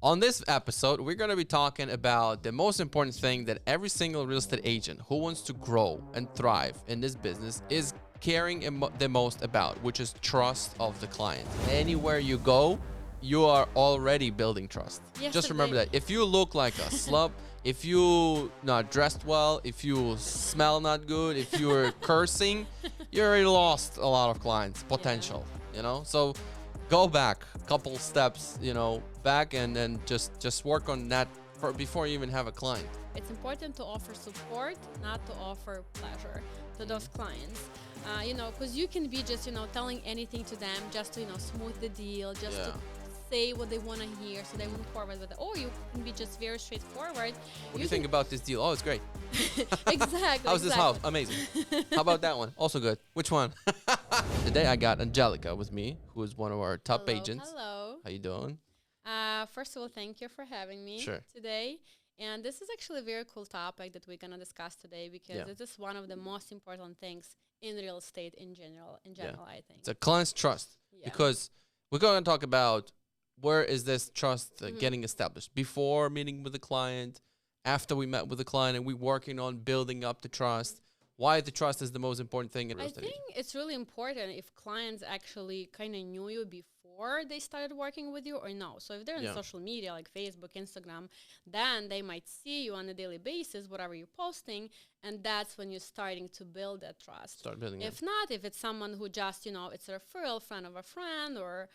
On this episode, we're going to be talking about the most important thing that every single real estate agent who wants to grow and thrive in this business is caring the most about, which is trust of the client. Anywhere you go, you are already building trust. Yes, Just remember that. If you look like a slub, if you not dressed well, if you smell not good, if you're cursing, you already lost a lot of clients, potential, you know? So go back a couple steps, back and then just work on that before you even have a client. It's important to offer support, not to offer pleasure to those clients. Because you can be just, telling anything to them just to, smooth the deal, just to say what they want to hear so they move forward with it. Or you can be just very straightforward. What do you think about this deal? Oh, it's great. Exactly. How's this house? Amazing. How about that one? Also good. Which one? Today I got Angelica with me, who is one of our top agents. Hello. How you doing? First of all, thank you for having me today. And this is actually a very cool topic that we're going to discuss today because it is one of the most important things in real estate in general, I think. It's a client's trust because we're going to talk about where is this trust getting established? Before meeting with the client, after we met with the client, and we're working on building up the trust. Why the trust is the most important thing in real estate? I think it's really important if clients actually kind of knew you before they started working with you or no. So if they're on social media like Facebook, Instagram, then they might see you on a daily basis, whatever you're posting, and that's when you're starting to build that trust. Start building it. If not, if it's someone who just, it's a referral friend of a friend or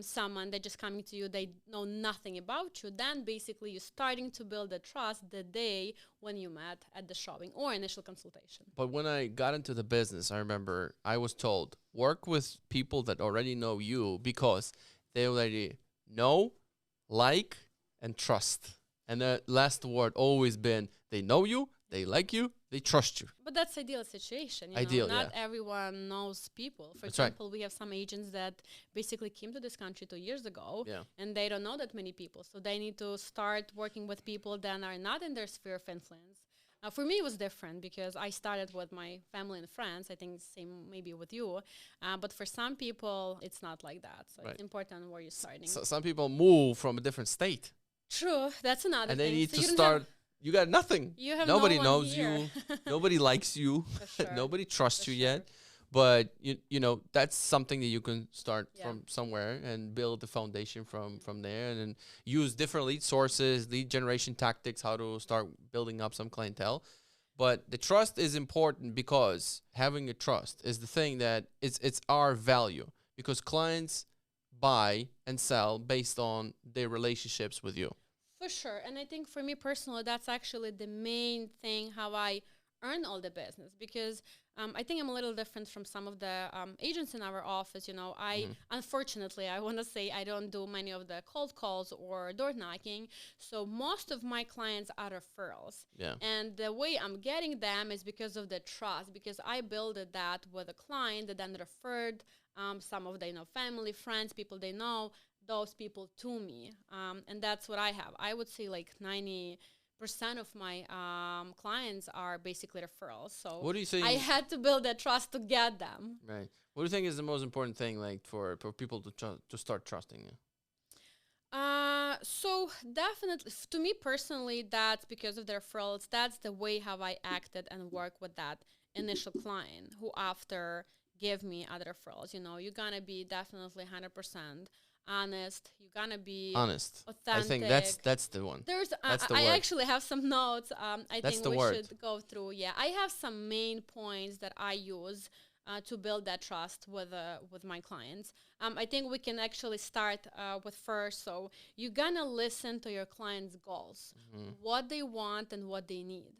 someone that just coming to you, they know nothing about you, then basically you're starting to build the trust the day when you met at the showing or initial consultation. But when I got into the business, I remember I was told, work with people that already know you because they already know, like, and trust. And the last word always been, they know you, they like you, they trust you. But that's ideal situation. Not everyone knows people. For example, we have some agents that basically came to this country 2 years ago and they don't know that many people. So they need to start working with people that are not in their sphere of influence. For me, it was different because I started with my family and friends. I think same maybe with you. But for some people, it's not like that. So it's important where you're starting. So some people move from a different state. True. That's another and thing. And they need to start... You got nothing. You have Nobody no knows you. Nobody likes you. Nobody trusts you yet. But that's something that you can start from somewhere and build the foundation from there, and then use different lead sources, lead generation tactics, how to start building up some clientele. But the trust is important because having a trust is the thing that it's our value, because clients buy and sell based on their relationships with you. For sure. And I think for me personally, that's actually the main thing how I earn all the business, because I think I'm a little different from some of the agents in our office. Unfortunately, I want to say I don't do many of the cold calls or door knocking. So most of my clients are referrals. And the way I'm getting them is because of the trust, because I built that with a client that then referred some of the family, friends, people they know, those people to me. And that's what I have. I would say like 90% of my clients are basically referrals. So what do you think? I had to build that trust to get them. Right. What do you think is the most important thing, like for people to start trusting you? So definitely, to me personally, that's because of the referrals. That's the way how I acted and work with that initial client who after give me other referrals. You're gonna be definitely 100% honest. You're gonna be authentic. I think that's the one. I actually have some notes. I think we word. should go through. I have some main points that I use to build that trust with my clients. I think we can actually start with first. So you're gonna listen to your clients' goals, what they want and what they need.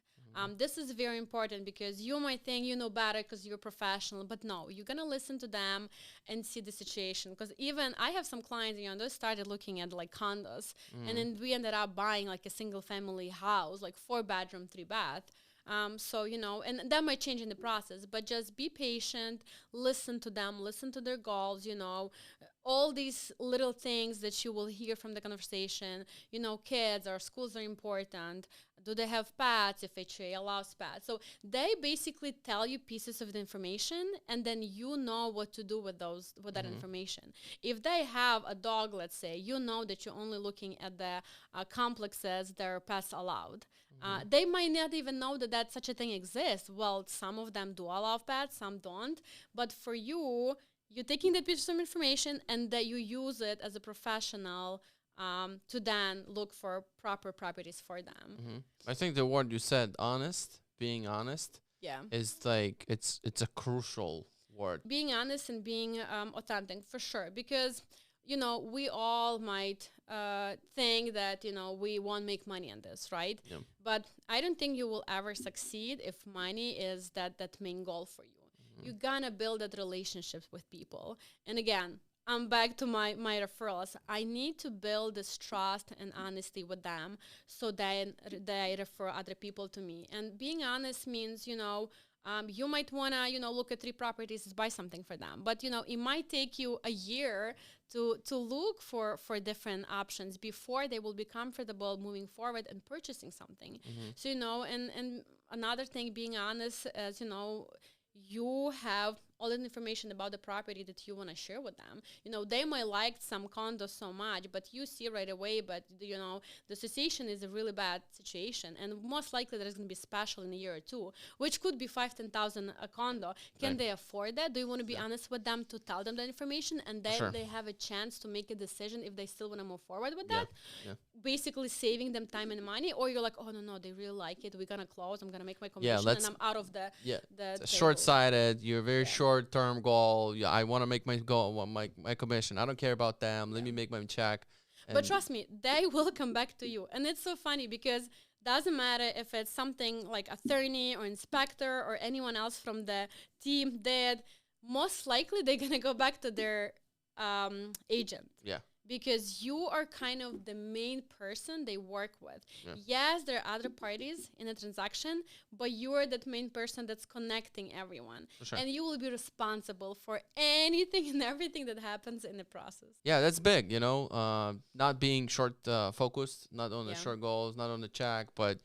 This is very important because you might think you know better because you're professional, but no, you're going to listen to them and see the situation. Because even I have some clients, they started looking at like condos and then we ended up buying like a single family house, like 4-bedroom, 3-bath. So, and that might change in the process, but just be patient, listen to them, listen to their goals, all these little things that you will hear from the conversation, kids or schools are important. Do they have pets if HOA allows pets? So they basically tell you pieces of the information, and then you know what to do with that information. If they have a dog, let's say, that you're only looking at the complexes that are pets allowed. They might not even know that such a thing exists. Well, some of them do allow pets, some don't. But for you, you're taking that piece of information and that you use it as a professional to then look for proper properties for them. I think the word you said, honest, being honest, Yeah. is like it's a crucial word. Being honest and being authentic, for sure. Because, we all might think that, we won't make money on this, right? Yeah. But I don't think you will ever succeed if money is that main goal for you. You're gonna build that relationships with people. And again, I'm back to my referrals. I need to build this trust and honesty with them so then they refer other people to me. And being honest means, you might want to, look at 3 properties and buy something for them. But, it might take you a year to look for different options before they will be comfortable moving forward and purchasing something. So, and another thing, being honest, as, you have all the information about the property that you want to share with them. They might like some condos so much, but you see right away, but, the association is a really bad situation. And most likely there's going to be special in a year or two, which could be 5,000-10,000 a condo. Can they afford that? Do you want to be honest with them to tell them the information? And then they have a chance to make a decision if they still want to move forward with that. Basically saving them time and money. Or you're like, oh, no, they really like it. We're going to close. I'm going to make my commission and I'm out of the... short-sighted. You're very short-term goal. Yeah, I want to make my goal, my commission. I don't care about them. Let me make my check. But trust me, they will come back to you. And it's so funny because doesn't matter if it's something like attorney or inspector or anyone else from the team, that most likely they're going to go back to their agent. Yeah. Because you are kind of the main person they work with. Yeah. Yes, there are other parties in a transaction, but you are that main person that's connecting everyone. Sure. And you will be responsible for anything and everything that happens in the process. Yeah, that's big, not being short focused, not on the short goals, not on the check, but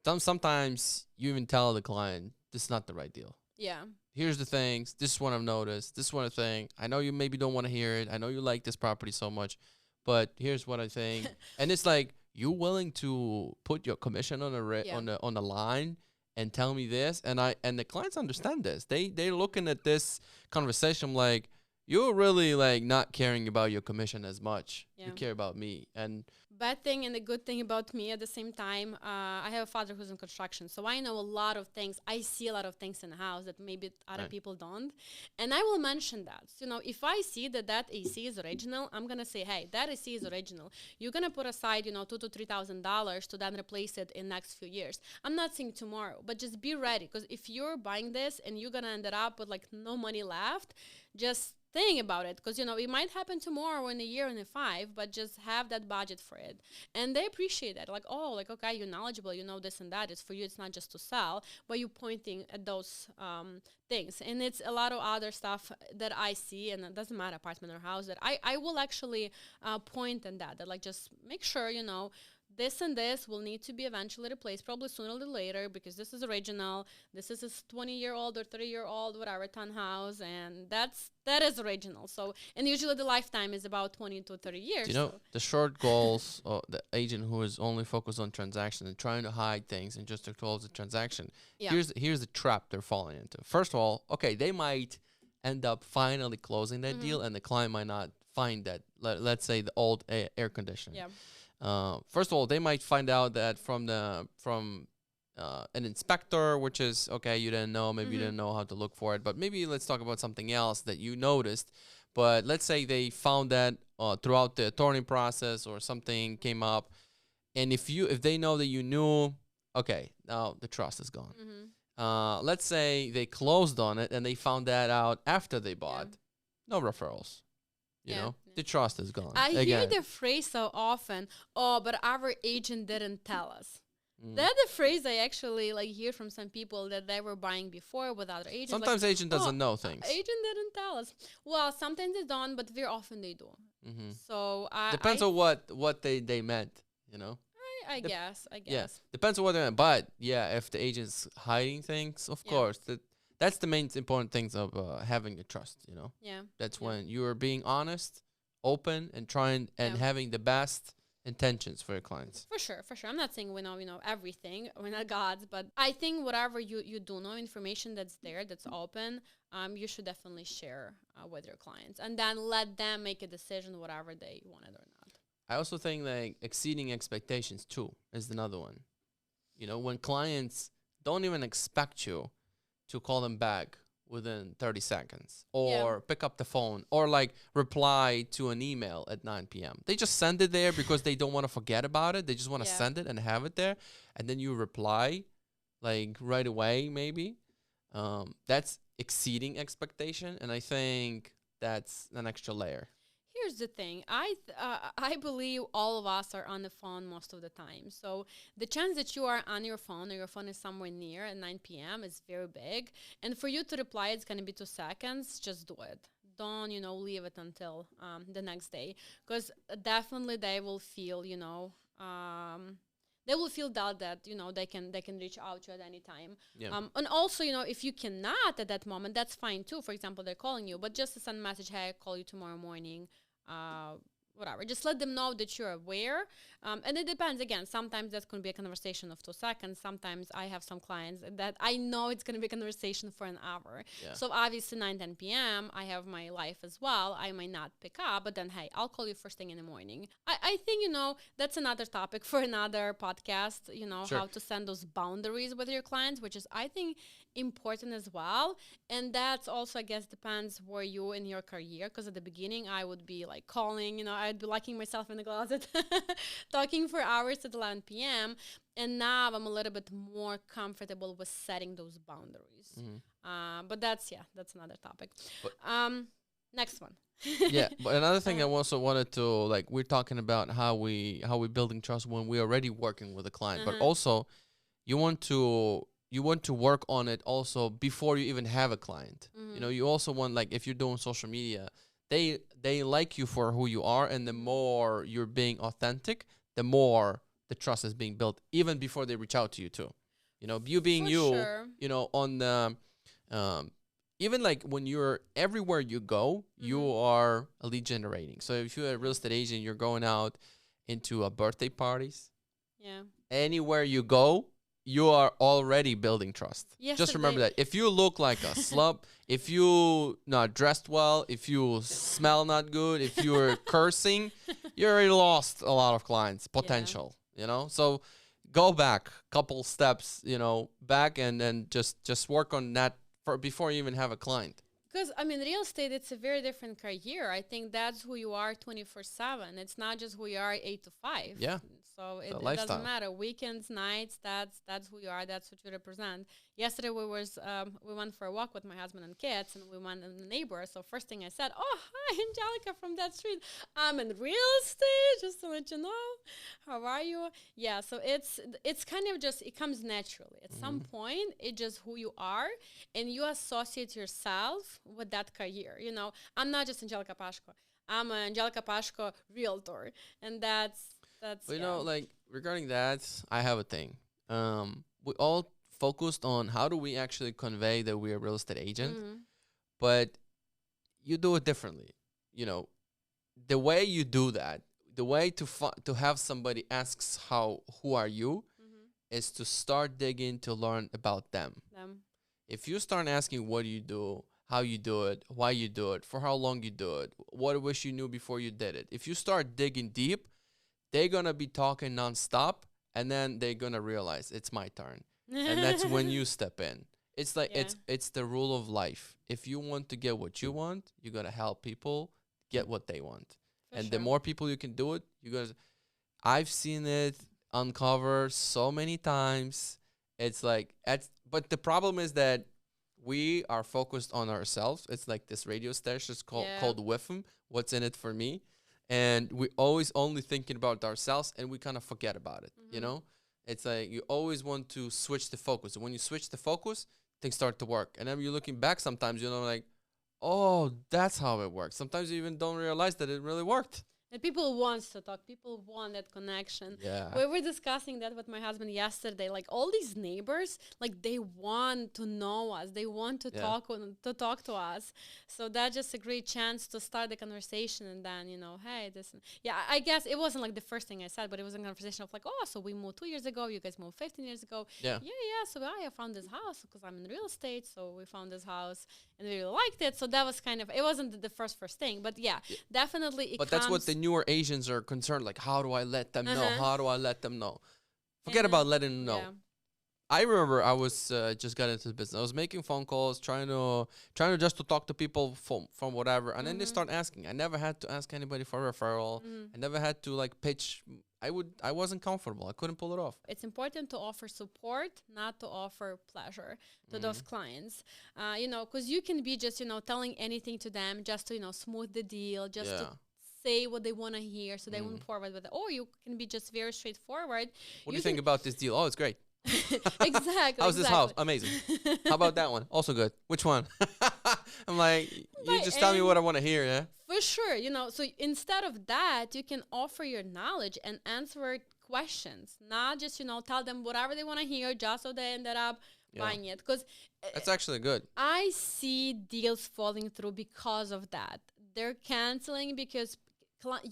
sometimes you even tell the client, this is not the right deal. Yeah. Here's the things. This is what I've noticed. This is what I think. I know you maybe don't want to hear it. I know you like this property so much, but here's what I think. And it's like, you willing to put your commission on the line and tell me this? And the clients understand this. They're looking at this conversation like, you're really like not caring about your commission as much. Yeah. You care about me. And bad thing and the good thing about me at the same time, I have a father who's in construction, so I know a lot of things. I see a lot of things in the house that maybe other people don't, and I will mention that. So, if I see that AC is original, I'm gonna say, hey, that AC is original. You're gonna put aside, $2,000 to $3,000 to then replace it in next few years. I'm not saying tomorrow, but just be ready, because if you're buying this and you're gonna end up with like no money left, just think about it, because it might happen tomorrow, in a year, in a 5, but just have that budget for it. And they appreciate that, like, oh, like, okay, you're knowledgeable, this and that. It's for you, it's not just to sell, but you're pointing at those things. And it's a lot of other stuff that I see, and it doesn't matter, apartment or house, that I will actually point at that like, just make sure this and this will need to be eventually replaced, probably sooner than later, because this is original. This is a 20-year-old or 30-year-old, whatever, townhouse, and that is original. So, and usually the lifetime is about 20 to 30 years. The short goals, the agent who is only focused on transaction and trying to hide things and just to close the transaction. Yeah. Here's the trap they're falling into. First of all, okay, they might end up finally closing that deal, and the client might not find that. Let's say the old air conditioning. Yeah. First of all, they might find out that from an inspector, which is, okay, you didn't know, maybe you didn't know how to look for it, but maybe let's talk about something else that you noticed. But let's say they found that throughout the attorney process or something came up, and if they know that you knew, okay, now the trust is gone. Let's say they closed on it and they found that out after they bought, no referrals. The trust is gone. I hear the phrase so often, oh, but our agent didn't tell us. Mm. That's a phrase I actually like hear from some people that they were buying before with other agents. Sometimes Like, agent oh, doesn't know things. agent didn't tell us. Well, sometimes they don't, but very often they do. Mm-hmm. So Depends on what they meant, you know. I Dep- guess, I yeah, guess. depends on what they meant. But yeah, if the agent's hiding things, of Yeah. course, that's the main important things of having the trust. You know, Yeah. that's Yeah. when you are being honest, open, and trying and Yeah. having the best intentions for your clients. For sure, for sure. I'm not saying we know, everything. We're not gods, but I think whatever you do know, information that's there, that's open, you should definitely share with your clients, and then let them make a decision, whatever they wanted or not. I also think like exceeding expectations too is another one. You know, when clients don't even expect you to call them back within 30 seconds Yeah. or pick up the phone or like reply to an email at 9 p.m. They just send it there because they don't want to forget about it. They just want to Yeah. send it and have it there. And then you reply like right away, maybe. That's exceeding expectation. And I think that's an extra layer. Here's the thing. I believe all of us are on the phone most of the time. So the chance that you are on your phone or your phone is somewhere near at 9 p.m. is very big. And for you to reply, it's going to be 2 seconds. Just do it. Don't, leave it until the next day. Because definitely they will feel, they will feel that they can reach out to you at any time. Yeah. And also, if you cannot at that moment, that's fine too. For example, they're calling you, but just to send a message, hey, I'll call you tomorrow morning. Whatever, just let them know that you're aware. And it depends. Again, sometimes that could be a conversation of 2 seconds. Sometimes I have some clients that I know it's going to be a conversation for an hour. Yeah. So obviously 9-10 p.m. I have my life as well. I might not pick up, but then hey, I'll call you first thing in the morning. I think that's another topic for another podcast. Sure. How to send those boundaries with your clients, which is I think important as well. And that's also, I guess, depends where you in your career, because at the beginning I would be like calling, I'd be locking myself in the closet talking for hours at 11 p.m. And now I'm a little bit more comfortable with setting those boundaries. Mm-hmm. But that's another topic. But next one. yeah, but another thing I also wanted to like, we're talking about how we building trust when we're already working with a client, but also you want to work on it also before you even have a client. You also want, like, if you're doing social media, they like you for who you are, and the more you're being authentic, the more the trust is being built even before they reach out to you too. You being For you, sure. on the even like when you're everywhere you go, you are a lead generating. So if you're a real estate agent, you're going out into birthday parties. Yeah. Anywhere you go, you are already building trust. Just remember that. If you look like a slump, if you not dressed well, if you smell not good, if you're cursing, you already lost a lot of clients, potential, So go back couple steps, back, and then just work on that before you even have a client. Because, real estate, it's a very different career. I think that's who you are 24/7. It's not just who you are 8 to 5. Yeah. So it doesn't matter. Weekends, nights, that's who you are. That's what you represent. Yesterday we went for a walk with my husband and kids, and we went in the neighbor. So first thing I said, "Oh, hi, Angelica from that street. I'm in real estate, just to let you know. How are you?" Yeah. So it's kind of just, it comes naturally. At some point, it's just who you are, and you associate yourself with that career. I'm not just Angelica Pashko. I'm an Angelica Pashko realtor, and that's. Well, like regarding that, I have a thing. We all focused on how do we actually convey that we're a real estate agent, but you do it differently. The way you do that, the way to have somebody asks who are you, is to start digging to learn about them. If you start asking what do you do, how you do it, why you do it, for how long you do it, what I wish you knew before you did it. If you start digging deep, they're going to be talking nonstop, and then they're going to realize it's my turn. And that's when you step in. It's like, it's the rule of life. If you want to get what you want, you got to help people get what they want. The more people you can do it, I've seen it uncover so many times. It's like, but the problem is that we are focused on ourselves. It's like this radio station is called WIFM, What's in It for Me. And we always only thinking about ourselves, and we kind of forget about it, It's like you always want to switch the focus. And when you switch the focus, things start to work. And then you're looking back sometimes, like, oh, that's how it works. Sometimes you even don't realize that it really worked. And people want to talk. People want that connection. Yeah. We were discussing that with my husband yesterday. Like all these neighbors, like they want to know us. They want to talk to us. So that's just a great chance to start the conversation. And then hey, this. Yeah, I guess it wasn't like the first thing I said, but it was a conversation of like, oh, so we moved 2 years ago. You guys moved 15 years ago. Yeah. Yeah. So I found this house because I'm in real estate. So we found this house and we really liked it. So that was kind of. It wasn't the first thing, but yeah. Definitely. But that's what the newer Asians are concerned. Like, how do I let them know? How do I let them know? Forget about letting them know. Yeah. I remember I was just got into the business. I was making phone calls, trying to just to talk to people from whatever, and then they start asking. I never had to ask anybody for a referral. I never had to like pitch. I wasn't comfortable. I couldn't pull it off. It's important to offer support, not to offer pleasure to those clients. Because you can be just telling anything to them just to smooth the deal, just to say what they want to hear, so they move forward with it. Or you can be just very straightforward. What do you think about this deal? Oh, it's great. Exactly. How's this house? Amazing. How about that one? Also good. Which one? I'm like, you just tell me what I want to hear, yeah? For sure. So instead of that, you can offer your knowledge and answer questions, not just, tell them whatever they want to hear just so they ended up buying it. Because that's actually good. I see deals falling through because of that. They're canceling because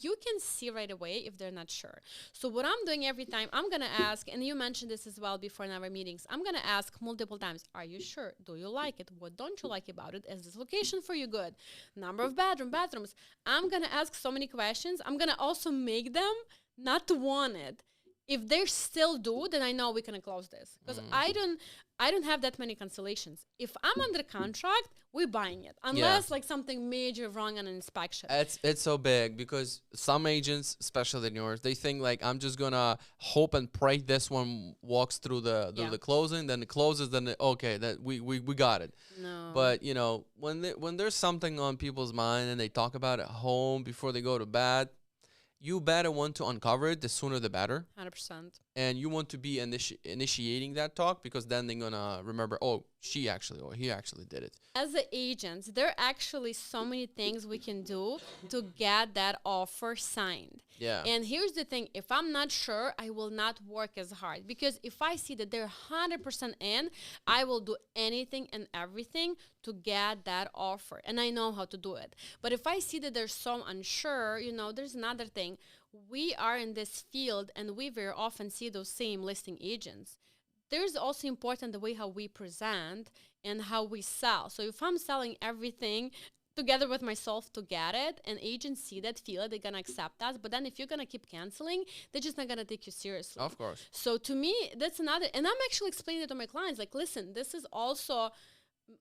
you can see right away if they're not sure. So what I'm doing every time, I'm going to ask, and you mentioned this as well before in our meetings, I'm going to ask multiple times, are you sure? Do you like it? What don't you like about it? Is this location for you good? Number of bathrooms. I'm going to ask so many questions. I'm going to also make them not to want it. If they still do, then I know we can close this. Because I don't have that many cancellations. If I'm under contract, we're buying it. Unless like something major wrong on an inspection. It's so big because some agents, especially in yours, they think like I'm just gonna hope and pray this one walks through the closing, then it closes, then okay, that we got it. No. But when there's something on people's mind and they talk about it at home before they go to bed, you better want to uncover it. The sooner the better. 100%. And you want to be initiating that talk because then they're going to remember, oh, she actually or he actually did it. As an agent, there are actually so many things we can do to get that offer signed. Yeah. And here's the thing. If I'm not sure, I will not work as hard. Because if I see that they're 100% in, I will do anything and everything to get that offer. And I know how to do it. But if I see that they're so unsure, there's another thing. We are in this field and we very often see those same listing agents. There's also important the way how we present and how we sell. So if I'm selling everything together with myself to get it, and agents see that, feel it, they're going to accept that. But then if you're going to keep canceling, they're just not going to take you seriously. Of course. So to me, that's another, and I'm actually explaining it to my clients, like, listen, this is also,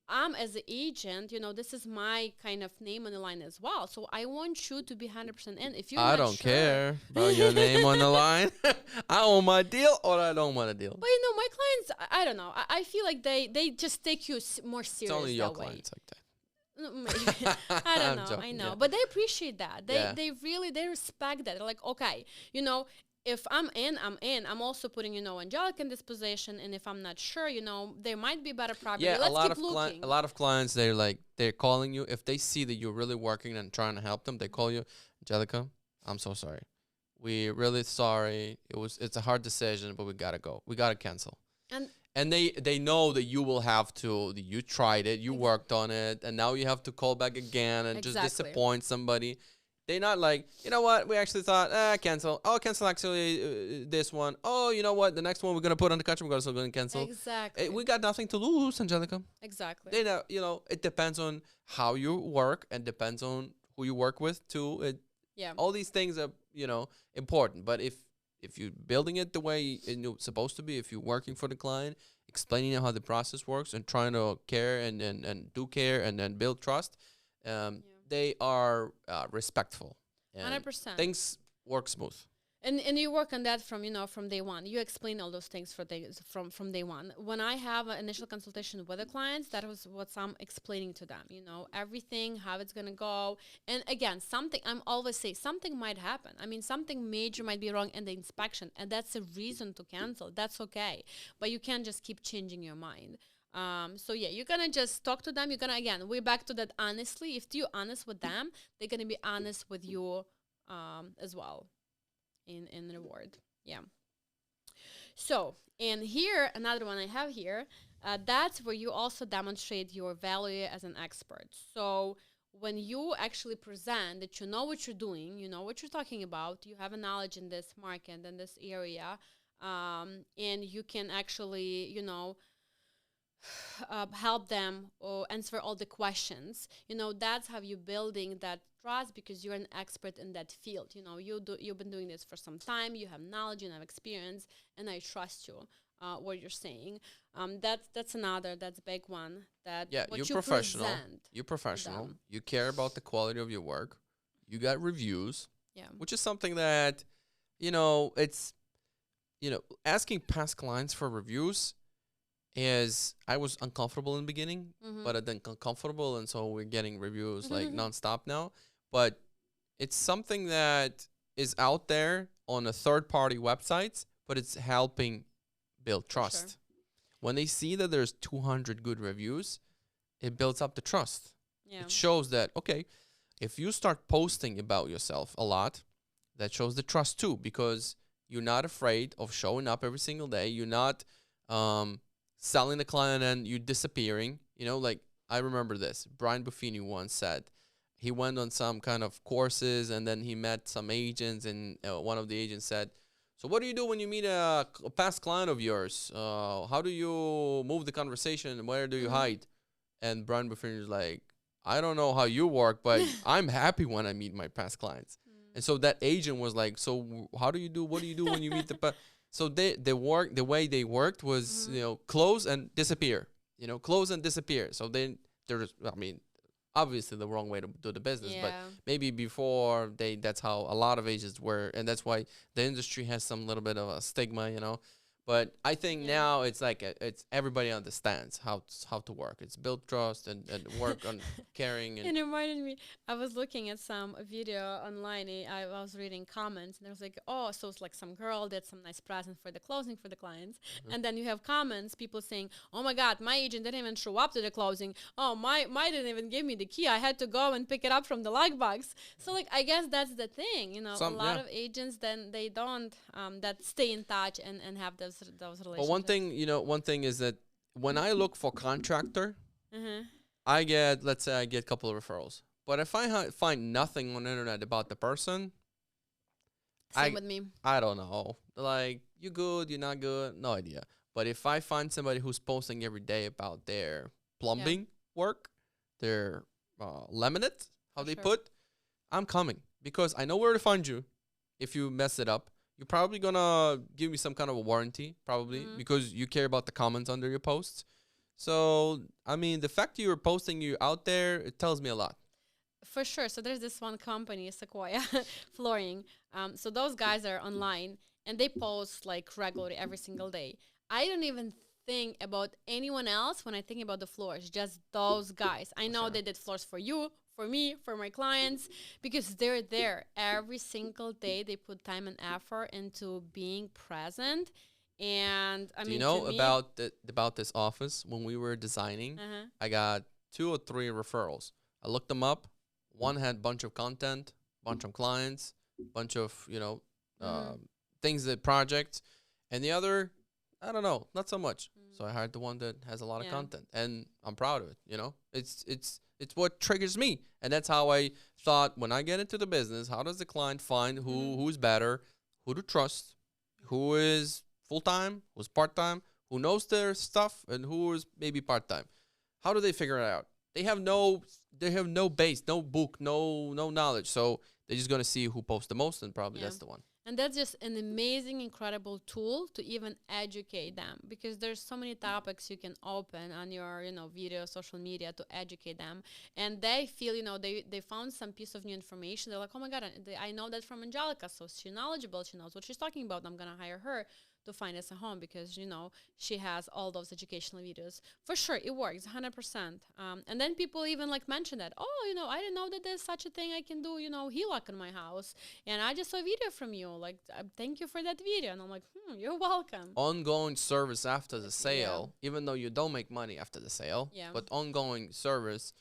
I'm as an agent, this is my kind of name on the line as well. So I want you to be 100% in. If you're I don't care about your name on the line. I own my deal or I don't want a deal. But my clients, I don't know. I feel like they just take you more serious. It's only your that clients way. like that. I don't know. I know. But they appreciate that. They really, they respect that. They're like, okay, if I'm in, I'm in. I'm also putting, Angelica in this position. And if I'm not sure, there might be better property. Yeah, Let's keep looking. a lot of clients, they're calling you. If they see that you're really working and trying to help them, they call you, Angelica, I'm so sorry. We're really sorry. It's a hard decision, but we got to go. We got to cancel. And they know that you will have to, you tried it, you worked on it, and now you have to call back again and just disappoint somebody. They're not like, you know what, we actually thought, cancel. Oh, cancel actually this one. Oh, you know what, the next one we're going to put on the contract, we're also going to cancel. Exactly. We got nothing to lose, Angelica. Exactly. They know, it depends on how you work and depends on who you work with too. All these things are, important. But if you're building it the way it's supposed to be, if you're working for the client, explaining how the process works and trying to care and do care and then build trust, they are respectful. And 100%. things work smooth. And you work on that from from day one. You explain all those things from day one. When I have an initial consultation with the clients, that was what I'm explaining to them. Everything, how it's gonna go. And again, something I'm always say something might happen. I mean, something major might be wrong in the inspection, and that's a reason to cancel. That's okay, but you can't just keep changing your mind. So yeah, you're gonna just talk to them. You're gonna again, we're back to that honestly. If you're honest with them, they're gonna be honest with you as well in reward. Yeah. So, and here another one I have here, that's where you also demonstrate your value as an expert. So when you actually present that you know what you're doing, you know what you're talking about, you have a knowledge in this market and this area, and you can actually help them or answer all the questions. That's how you're building that trust, because you're an expert in that field. You've been doing this for some time, you have knowledge, you have experience, and I trust you, what you're saying. That's a big one, that Yeah, what you're you professional. present You're to professional. them. You care about the quality of your work. You got reviews, Yeah. which is something that, it's, asking past clients for reviews is, I was uncomfortable in the beginning, Mm-hmm. but I then comfortable, and so we're getting reviews like nonstop now. But it's something that is out there on a third party websites, but it's helping build For sure. trust. When they see that there's 200 good reviews, it builds up the trust. Yeah. It shows that, okay, if you start posting about yourself a lot, that shows the trust too, because you're not afraid of showing up every single day. You're not selling the client and you disappearing. Like, I remember this. Brian Buffini once said he went on some kind of courses, and then he met some agents, and one of the agents said, "So what do you do when you meet a past client of yours? How do you move the conversation? Where do you Mm-hmm. hide?" And Brian Buffini is like, "I don't know how you work, but I'm happy when I meet my past clients." And so that agent was like, "So how do you do? What do you do when you meet the?" So the way they worked was, Mm-hmm. close and disappear. Close and disappear. So there's, I mean, obviously the wrong way to do the business, but Yeah. maybe before that's how a lot of agents were, and that's why the industry has some little bit of a stigma. But I think Yeah. now it's like it's everybody understands how to work. It's build trust and work on caring and It reminded me, I was looking at some video online. I was reading comments, and there was like, oh, so it's like some girl did some nice present for the closing for the clients. Mhm. And then you have comments, people saying, oh my God, my agent didn't even show up to the closing. Oh, my didn't even give me the key. I had to go and pick it up from the lockbox. So, like, I guess that's the thing. A some, lot yeah. of agents, then they don't that stay in touch and have those But relationships. one thing is that when I look for contractor, Uh-huh. let's say I get a couple of referrals. But if I find nothing on the internet about the person, Same I with me. I don't know. Like, you good, you're not good, no idea. But if I find somebody who's posting every day about their Yeah, plumbing work, their laminate, how for they sure. put, I'm coming, because I know where to find you. If you mess it up, you're probably gonna give me some kind of a warranty, probably Mm-hmm. because you care about the comments under your posts. So, I mean, the fact you're posting you out there, it tells me a lot. For sure. So there's this one company, Sequoia Flooring. So those guys are online and they post like regularly every single day. I don't even think about anyone else when I think about the floors, just those guys. I For know sure. they did floors for you, for me, for my clients, because they're there every single day. They put time and effort into being present. And I Do you mean, to know me, about this office? When we were designing, uh-huh, I got 2 or 3 referrals. I looked them up. One had bunch of content, bunch of clients, bunch of mm-hmm, things that projects, and the other, I don't know, not so much. So I mm-hmm, hired the one that has a lot of yeah, content, and I'm proud of it. It's what triggers me, and that's how I thought when I get into the business. How does the client find mm-hmm, who's better, who to trust, who is full time, who's part time, who knows their stuff, and who is maybe part time? How do they figure it out? They have no base, no book, no knowledge. So they're just gonna see who posts the most, and probably yeah. that's the one. And that's just an amazing, incredible tool to even educate them, because there's so many topics you can open on your, video, social media to educate them. And they feel, they found some piece of new information. They're like, oh my God, I know that from Angelica. So she's knowledgeable. She knows what she's talking about. I'm going to hire her to find us a home because, she has all those educational videos. For sure, it works 100%. And then people even like mention that, oh, I didn't know that there's such a thing I can do, HELOC in my house. And I just saw a video from you. Like, thank you for that video. And I'm like, you're welcome. Ongoing service after the sale, even though you don't make money after the sale, but ongoing service,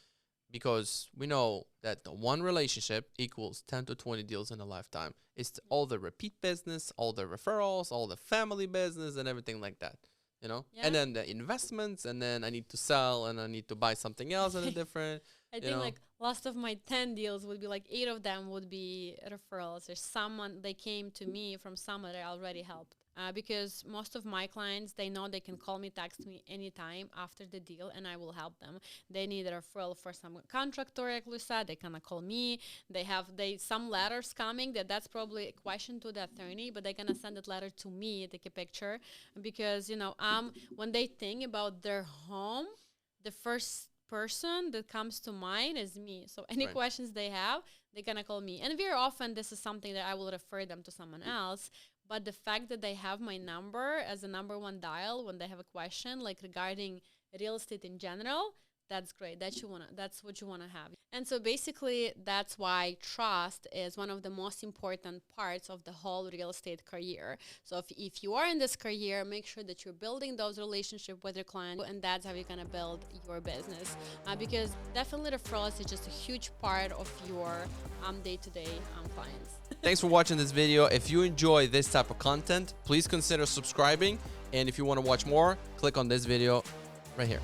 because we know that the one relationship equals 10 to 20 deals in a lifetime. It's all the repeat business, all the referrals, all the family business, and everything like that, And then the investments, and then I need to sell, and I need to buy something else in a different, I think like last of my 10 deals would be like 8 of them would be referrals. There's someone, they came to me from someone that I already helped. Because most of my clients, they know they can call me, text me anytime after the deal, and I will help them. They need a referral for some contractor, like you said, they gonna call me. They have some letters coming that's probably a question to the attorney, but they're gonna send that letter to me, take a picture, because when they think about their home, the first person that comes to mind is me. So any questions they have, they're gonna call me. And very often this is something that I will refer them to someone else. But the fact that they have my number as a number one dial when they have a question, like regarding real estate in general, that's great. That's what you wanna have. And so basically, that's why trust is one of the most important parts of the whole real estate career. So if you are in this career, make sure that you're building those relationships with your client, and that's how you're gonna build your business. Because definitely referrals is just a huge part of your day-to-day clients. Thanks for watching this video. If you enjoy this type of content, please consider subscribing. And if you want to watch more, click on this video right here.